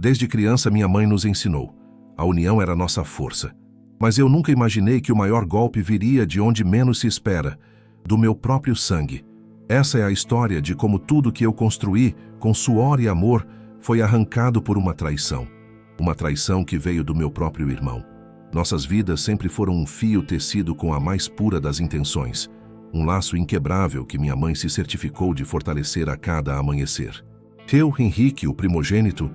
Desde criança, minha mãe nos ensinou. A união era nossa força. Mas eu nunca imaginei que o maior golpe viria de onde menos se espera, do meu próprio sangue. Essa é a história de como tudo que eu construí, com suor e amor, foi arrancado por uma traição. Uma traição que veio do meu próprio irmão. Nossas vidas sempre foram um fio tecido com a mais pura das intenções. Um laço inquebrável que minha mãe se certificou de fortalecer a cada amanhecer. Eu, Henrique, o primogênito,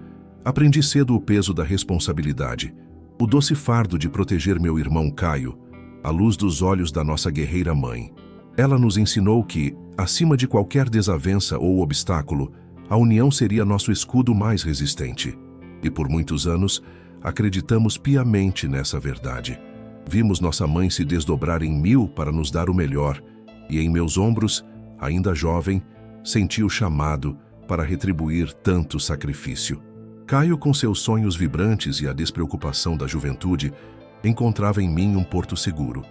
aprendi cedo o peso da responsabilidade, o doce fardo de proteger meu irmão Caio, à luz dos olhos da nossa guerreira mãe. Ela nos ensinou que, acima de qualquer desavença ou obstáculo, a união seria nosso escudo mais resistente. E por muitos anos, acreditamos piamente nessa verdade. Vimos nossa mãe se desdobrar em mil para nos dar o melhor, e em meus ombros, ainda jovem, senti o chamado para retribuir tanto sacrifício. Caio, com seus sonhos vibrantes e a despreocupação da juventude, encontrava em mim um porto seguro.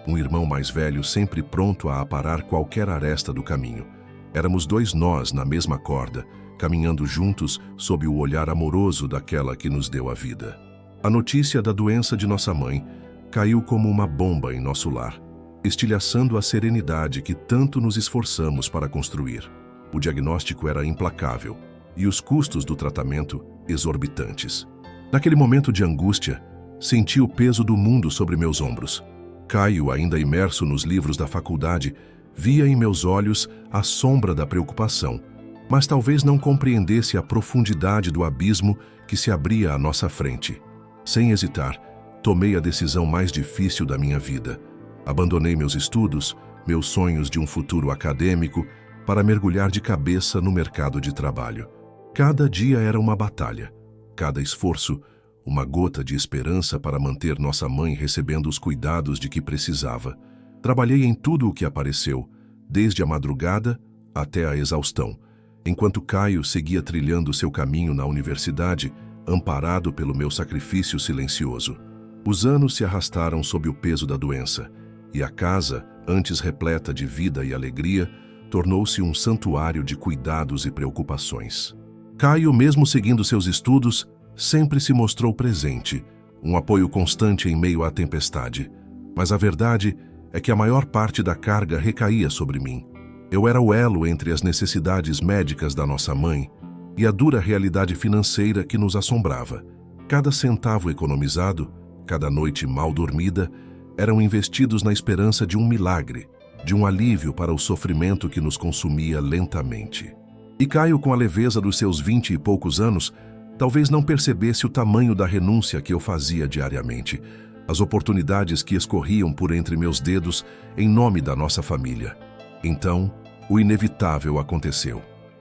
Um irmão mais velho sempre pronto a aparar qualquer aresta do caminho. Éramos dois nós na mesma corda, caminhando juntos sob o olhar amoroso daquela que nos deu a vida. A notícia da doença de nossa mãe caiu como uma bomba em nosso lar, estilhaçando a serenidade que tanto nos esforçamos para construir. O diagnóstico era implacável e os custos do tratamento exorbitantes. Naquele momento de angústia, senti o peso do mundo sobre meus ombros. Caio, ainda imerso nos livros da faculdade, via em meus olhos a sombra da preocupação, mas talvez não compreendesse a profundidade do abismo que se abria à nossa frente. Sem hesitar, tomei a decisão mais difícil da minha vida. Abandonei meus estudos, meus sonhos de um futuro acadêmico, para mergulhar de cabeça no mercado de trabalho. Cada dia era uma batalha, cada esforço, uma gota de esperança para manter nossa mãe recebendo os cuidados de que precisava. Trabalhei em tudo o que apareceu, desde a madrugada até a exaustão, enquanto Caio seguia trilhando seu caminho na universidade, amparado pelo meu sacrifício silencioso. Os anos se arrastaram sob o peso da doença, e a casa, antes repleta de vida e alegria, tornou-se um santuário de cuidados e preocupações. Caio, mesmo seguindo seus estudos, sempre se mostrou presente, um apoio constante em meio à tempestade. Mas a verdade é que a maior parte da carga recaía sobre mim. Eu era o elo entre as necessidades médicas da nossa mãe e a dura realidade financeira que nos assombrava. Cada centavo economizado, cada noite mal dormida, eram investidos na esperança de um milagre, de um alívio para o sofrimento que nos consumia lentamente. E Caio, com a leveza dos seus 20 e poucos anos, talvez não percebesse o tamanho da renúncia que eu fazia diariamente, as oportunidades que escorriam por entre meus dedos em nome da nossa família. Então, o inevitável aconteceu.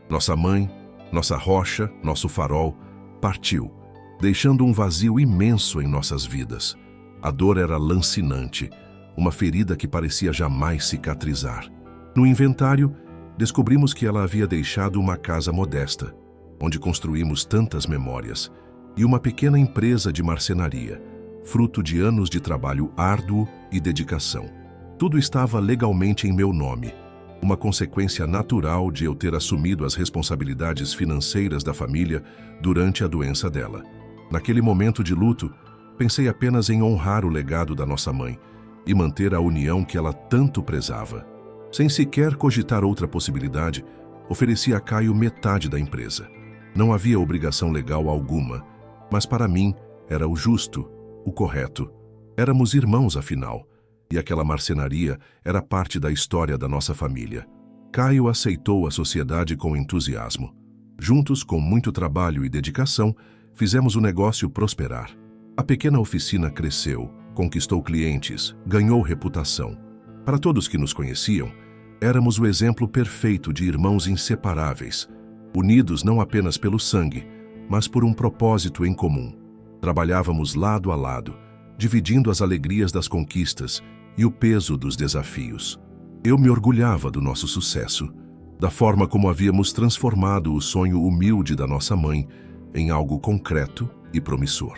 Nossa mãe, nossa rocha, nosso farol, partiu, deixando um vazio imenso em nossas vidas. A dor era lancinante, uma ferida que parecia jamais cicatrizar. No inventário, descobrimos que ela havia deixado uma casa modesta, onde construímos tantas memórias, e uma pequena empresa de marcenaria, fruto de anos de trabalho árduo e dedicação. Tudo estava legalmente em meu nome, uma consequência natural de eu ter assumido as responsabilidades financeiras da família durante a doença dela. Naquele momento de luto, pensei apenas em honrar o legado da nossa mãe e manter a união que ela tanto prezava. Sem sequer cogitar outra possibilidade, ofereci a Caio metade da empresa. Não havia obrigação legal alguma, mas para mim era o justo, o correto. Éramos irmãos, afinal, e aquela marcenaria era parte da história da nossa família. Caio aceitou a sociedade com entusiasmo. Juntos, com muito trabalho e dedicação, fizemos o negócio prosperar. A pequena oficina cresceu, conquistou clientes, ganhou reputação. Para todos que nos conheciam, éramos o exemplo perfeito de irmãos inseparáveis, unidos não apenas pelo sangue, mas por um propósito em comum. Trabalhávamos lado a lado, dividindo as alegrias das conquistas e o peso dos desafios. Eu me orgulhava do nosso sucesso, da forma como havíamos transformado o sonho humilde da nossa mãe em algo concreto e promissor.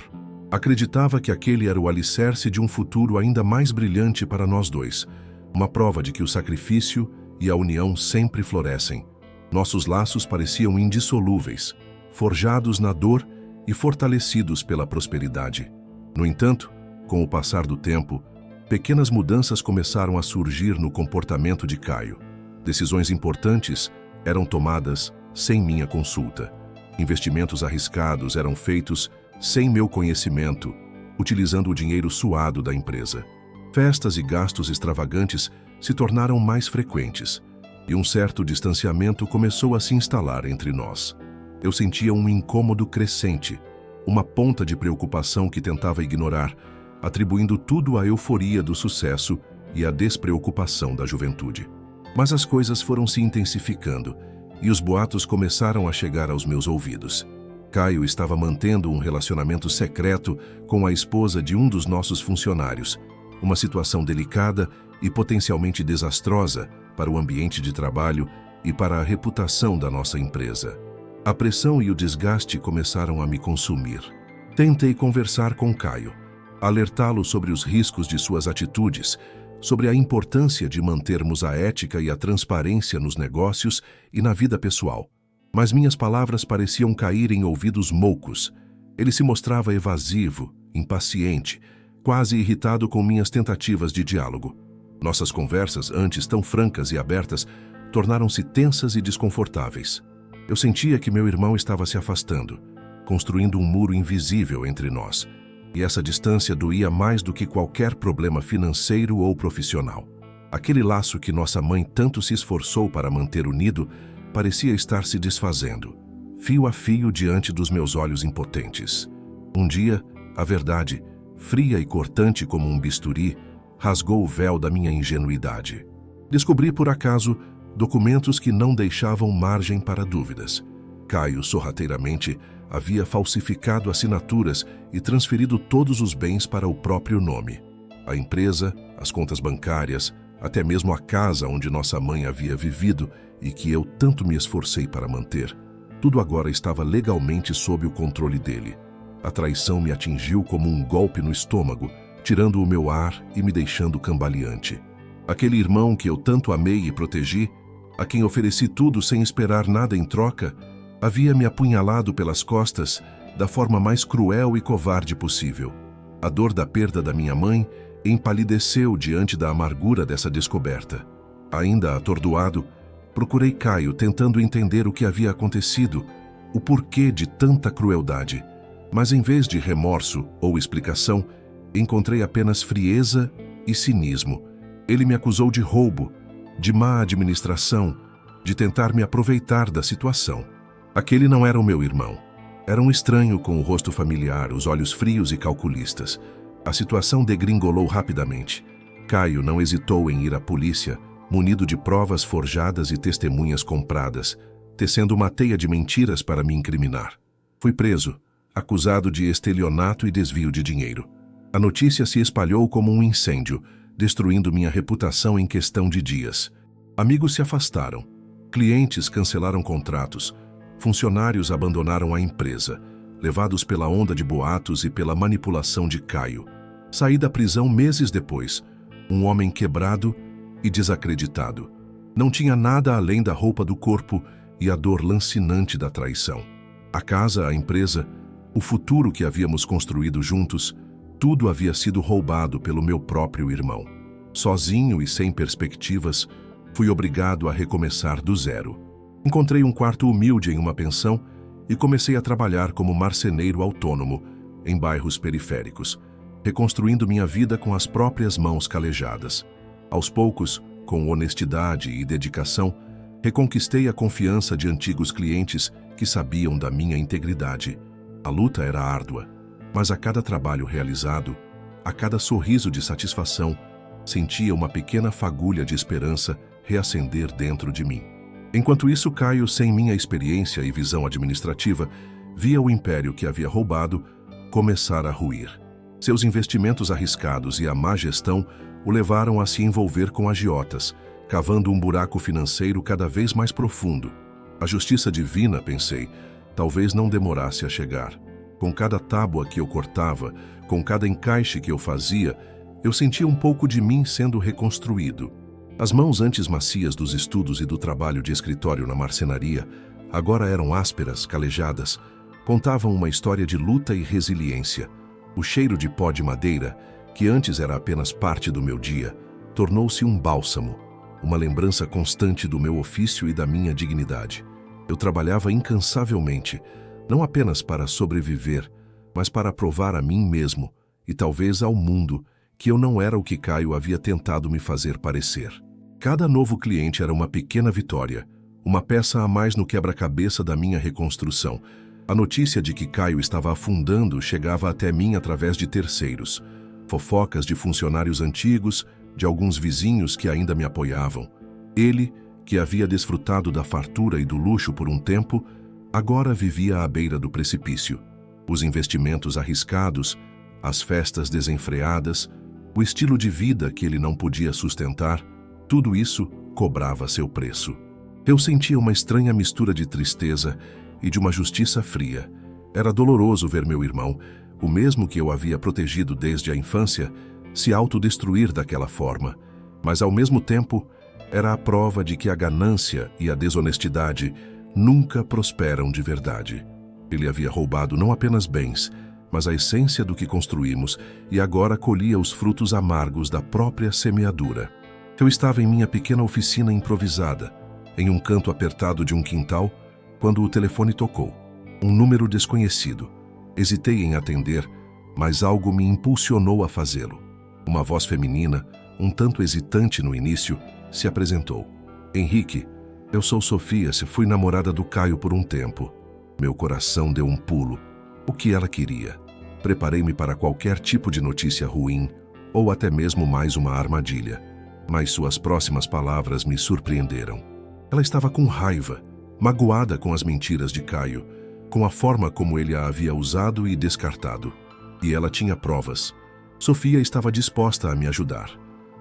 Acreditava que aquele era o alicerce de um futuro ainda mais brilhante para nós dois, uma prova de que o sacrifício e a união sempre florescem. Nossos laços pareciam indissolúveis, forjados na dor e fortalecidos pela prosperidade. No entanto, com o passar do tempo, pequenas mudanças começaram a surgir no comportamento de Caio. Decisões importantes eram tomadas sem minha consulta. Investimentos arriscados eram feitos sem meu conhecimento, utilizando o dinheiro suado da empresa. Festas e gastos extravagantes se tornaram mais frequentes, e um certo distanciamento começou a se instalar entre nós. Eu sentia um incômodo crescente, uma ponta de preocupação que tentava ignorar, atribuindo tudo à euforia do sucesso e à despreocupação da juventude. Mas as coisas foram se intensificando, e os boatos começaram a chegar aos meus ouvidos. Caio estava mantendo um relacionamento secreto com a esposa de um dos nossos funcionários, uma situação delicada e potencialmente desastrosa para o ambiente de trabalho e para a reputação da nossa empresa. A pressão e o desgaste começaram a me consumir. Tentei conversar com Caio, alertá-lo sobre os riscos de suas atitudes, sobre a importância de mantermos a ética e a transparência nos negócios e na vida pessoal. Mas minhas palavras pareciam cair em ouvidos moucos. Ele se mostrava evasivo, impaciente, quase irritado com minhas tentativas de diálogo. Nossas conversas, antes tão francas e abertas, tornaram-se tensas e desconfortáveis. Eu sentia que meu irmão estava se afastando, construindo um muro invisível entre nós, e essa distância doía mais do que qualquer problema financeiro ou profissional. Aquele laço que nossa mãe tanto se esforçou para manter unido parecia estar se desfazendo, fio a fio diante dos meus olhos impotentes. Um dia, a verdade, fria e cortante como um bisturi, rasgou o véu da minha ingenuidade. Descobri, por acaso, documentos que não deixavam margem para dúvidas. Caio, sorrateiramente, havia falsificado assinaturas e transferido todos os bens para o próprio nome. A empresa, as contas bancárias, até mesmo a casa onde nossa mãe havia vivido e que eu tanto me esforcei para manter, tudo agora estava legalmente sob o controle dele. A traição me atingiu como um golpe no estômago, tirando o meu ar e me deixando cambaleante. Aquele irmão que eu tanto amei e protegi, a quem ofereci tudo sem esperar nada em troca, havia me apunhalado pelas costas da forma mais cruel e covarde possível. A dor da perda da minha mãe empalideceu diante da amargura dessa descoberta. Ainda atordoado, procurei Caio tentando entender o que havia acontecido, o porquê de tanta crueldade. Mas em vez de remorso ou explicação, encontrei apenas frieza e cinismo. Ele me acusou de roubo, de má administração, de tentar me aproveitar da situação. Aquele não era o meu irmão. Era um estranho com o rosto familiar, os olhos frios e calculistas. A situação degringolou rapidamente. Caio não hesitou em ir à polícia, munido de provas forjadas e testemunhas compradas, tecendo uma teia de mentiras para me incriminar. Fui preso, acusado de estelionato e desvio de dinheiro. A notícia se espalhou como um incêndio, destruindo minha reputação em questão de dias. Amigos se afastaram, clientes cancelaram contratos, funcionários abandonaram a empresa, levados pela onda de boatos e pela manipulação de Caio. Saí da prisão meses depois, um homem quebrado e desacreditado. Não tinha nada além da roupa do corpo e a dor lancinante da traição. A casa, a empresa, o futuro que havíamos construído juntos, tudo havia sido roubado pelo meu próprio irmão. Sozinho e sem perspectivas, fui obrigado a recomeçar do zero. Encontrei um quarto humilde em uma pensão e comecei a trabalhar como marceneiro autônomo em bairros periféricos, reconstruindo minha vida com as próprias mãos calejadas. Aos poucos, com honestidade e dedicação, reconquistei a confiança de antigos clientes que sabiam da minha integridade. A luta era árdua, mas a cada trabalho realizado, a cada sorriso de satisfação, sentia uma pequena fagulha de esperança reacender dentro de mim. Enquanto isso, Caio, sem minha experiência e visão administrativa, via o império que havia roubado começar a ruir. Seus investimentos arriscados e a má gestão o levaram a se envolver com agiotas, cavando um buraco financeiro cada vez mais profundo. A justiça divina, pensei, talvez não demorasse a chegar. Com cada tábua que eu cortava, com cada encaixe que eu fazia, eu sentia um pouco de mim sendo reconstruído. As mãos antes macias dos estudos e do trabalho de escritório na marcenaria agora eram ásperas, calejadas, Contavam uma história de luta e resiliência. O cheiro de pó de madeira, que antes era apenas parte do meu dia, tornou-se um bálsamo, uma lembrança constante do meu ofício e da minha dignidade. Eu trabalhava incansavelmente, não apenas para sobreviver, mas para provar a mim mesmo, e talvez ao mundo, que eu não era o que Caio havia tentado me fazer parecer. Cada novo cliente era uma pequena vitória, uma peça a mais no quebra-cabeça da minha reconstrução. A notícia de que Caio estava afundando chegava até mim através de terceiros. Fofocas de funcionários antigos, de alguns vizinhos que ainda me apoiavam. Ele, que havia desfrutado da fartura e do luxo por um tempo, agora vivia à beira do precipício. Os investimentos arriscados, as festas desenfreadas, o estilo de vida que ele não podia sustentar, tudo isso cobrava seu preço. Eu sentia uma estranha mistura de tristeza e de uma justiça fria. Era doloroso ver meu irmão, o mesmo que eu havia protegido desde a infância, se autodestruir daquela forma, mas ao mesmo tempo era a prova de que a ganância e a desonestidade nunca prosperam de verdade. Ele havia roubado não apenas bens, mas a essência do que construímos e agora colhia os frutos amargos da própria semeadura. Eu estava em minha pequena oficina improvisada, em um canto apertado de um quintal, quando o telefone tocou. Um número desconhecido. Hesitei em atender, mas algo me impulsionou a fazê-lo. Uma voz feminina, um tanto hesitante no início, se apresentou. Henrique, eu sou Sofia, fui namorada do Caio por um tempo. Meu coração deu um pulo. O que ela queria? Preparei-me para qualquer tipo de notícia ruim, ou até mesmo mais uma armadilha. Mas suas próximas palavras me surpreenderam. Ela estava com raiva, magoada com as mentiras de Caio, com a forma como ele a havia usado e descartado. E ela tinha provas. Sofia estava disposta a me ajudar.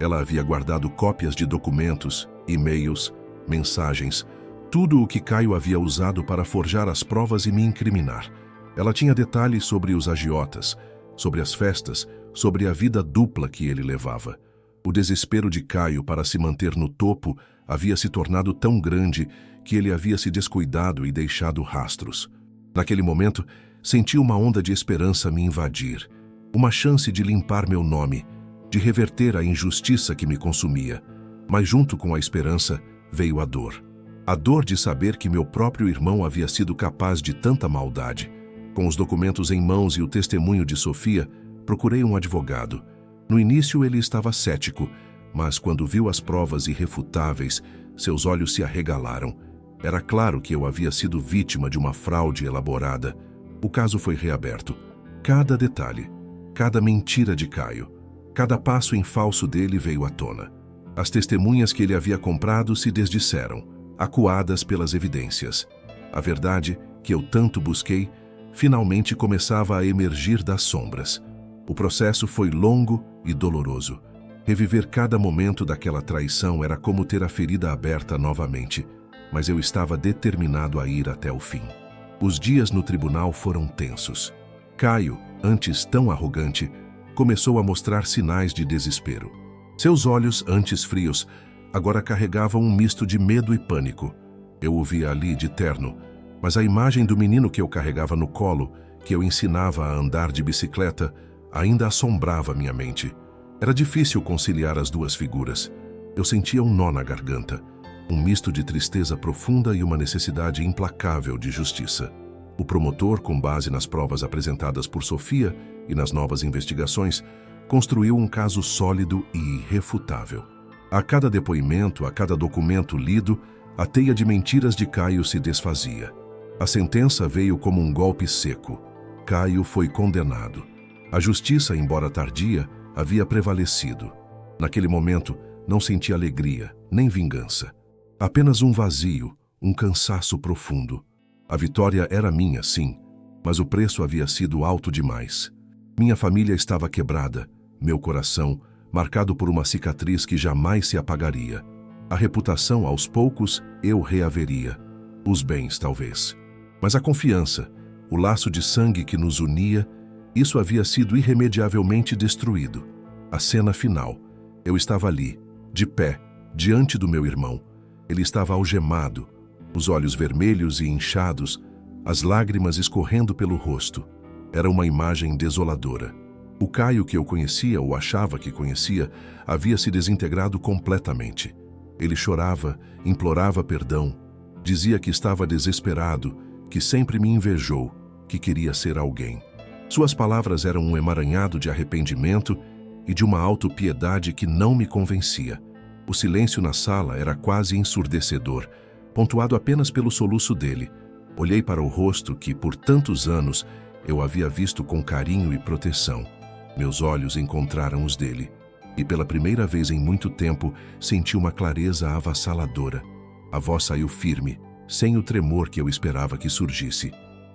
Ela havia guardado cópias de documentos, e-mails, mensagens, tudo o que Caio havia usado para forjar as provas e me incriminar. Ela tinha detalhes sobre os agiotas, sobre as festas, sobre a vida dupla que ele levava. O desespero de Caio para se manter no topo havia se tornado tão grande que ele havia se descuidado e deixado rastros. Naquele momento, senti uma onda de esperança me invadir, uma chance de limpar meu nome, de reverter a injustiça que me consumia. Mas junto com a esperança veio a dor. A dor de saber que meu próprio irmão havia sido capaz de tanta maldade. Com os documentos em mãos e o testemunho de Sofia, procurei um advogado. No início ele estava cético, mas quando viu as provas irrefutáveis, seus olhos se arregalaram. Era claro que eu havia sido vítima de uma fraude elaborada. O caso foi reaberto. Cada detalhe, cada mentira de Caio, cada passo em falso dele veio à tona. As testemunhas que ele havia comprado se desdisseram, acuadas pelas evidências. A verdade, que eu tanto busquei, finalmente começava a emergir das sombras. O processo foi longo e doloroso. Reviver cada momento daquela traição era como ter a ferida aberta novamente, mas eu estava determinado a ir até o fim. Os dias no tribunal foram tensos. Caio, antes tão arrogante, começou a mostrar sinais de desespero. Seus olhos, antes frios, agora carregavam um misto de medo e pânico. Eu o via ali de terno, mas a imagem do menino que eu carregava no colo, que eu ensinava a andar de bicicleta, ainda assombrava minha mente. Era difícil conciliar as duas figuras. Eu sentia um nó na garganta, um misto de tristeza profunda e uma necessidade implacável de justiça. O promotor, com base nas provas apresentadas por Sofia e nas novas investigações, construiu um caso sólido e irrefutável. A cada depoimento, a cada documento lido, a teia de mentiras de Caio se desfazia. A sentença veio como um golpe seco. Caio foi condenado. A justiça, embora tardia, havia prevalecido. Naquele momento, não senti alegria, nem vingança. Apenas um vazio, um cansaço profundo. A vitória era minha, sim, mas o preço havia sido alto demais. Minha família estava quebrada, meu coração, marcado por uma cicatriz que jamais se apagaria. A reputação, aos poucos, eu reaveria. Os bens, talvez. Mas a confiança, o laço de sangue que nos unia, isso havia sido irremediavelmente destruído. A cena final. Eu estava ali, de pé, diante do meu irmão. Ele estava algemado, os olhos vermelhos e inchados, as lágrimas escorrendo pelo rosto. Era uma imagem desoladora. O Caio que eu conhecia, ou achava que conhecia, havia se desintegrado completamente. Ele chorava, implorava perdão, dizia que estava desesperado, que sempre me invejou, que queria ser alguém. Suas palavras eram um emaranhado de arrependimento e de uma autopiedade que não me convencia. O silêncio na sala era quase ensurdecedor, pontuado apenas pelo soluço dele. Olhei para o rosto que, por tantos anos, eu havia visto com carinho e proteção. Meus olhos encontraram os dele, e pela primeira vez em muito tempo senti uma clareza avassaladora. A voz saiu firme, sem o tremor que eu esperava que surgisse.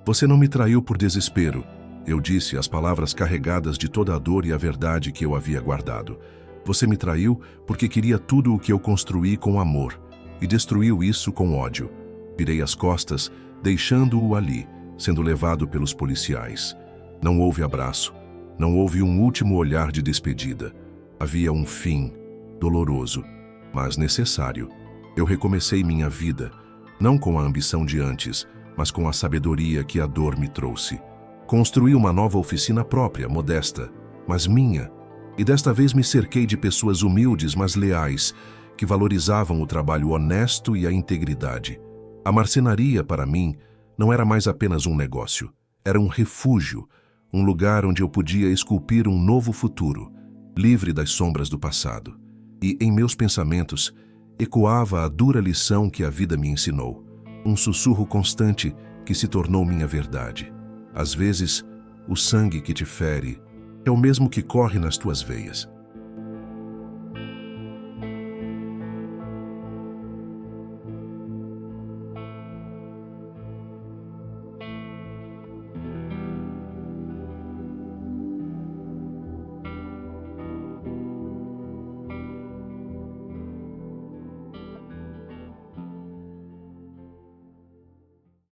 Você não me traiu por desespero, eu disse, as palavras carregadas de toda a dor e a verdade que eu havia guardado. Você me traiu porque queria tudo o que eu construí com amor, e destruiu isso com ódio. Virei as costas, deixando-o ali, sendo levado pelos policiais. Não houve abraço, não houve um último olhar de despedida. Havia um fim, doloroso, mas necessário. Eu recomecei minha vida, não com a ambição de antes, mas com a sabedoria que a dor me trouxe. Construí uma nova oficina própria, modesta, mas minha, e desta vez me cerquei de pessoas humildes, mas leais, que valorizavam o trabalho honesto e a integridade. A marcenaria, para mim, não era mais apenas um negócio, era um refúgio, um lugar onde eu podia esculpir um novo futuro, livre das sombras do passado. E, em meus pensamentos, ecoava a dura lição que a vida me ensinou, um sussurro constante que se tornou minha verdade. Às vezes, o sangue que te fere é o mesmo que corre nas tuas veias.